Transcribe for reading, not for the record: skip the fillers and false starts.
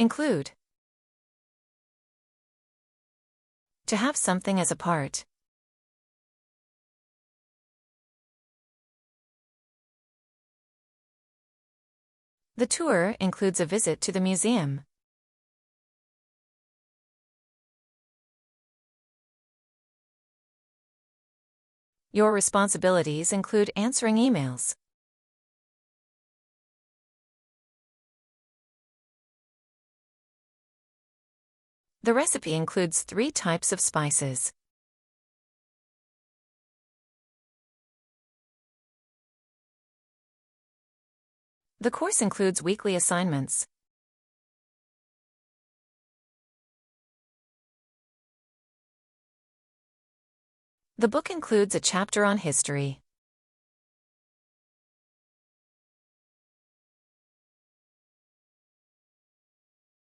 Include. To have something as a part. The tour includes a visit to the museum. Your responsibilities include answering emails. The recipe includes 3 types of spices. The course includes weekly assignments. The book includes a chapter on history.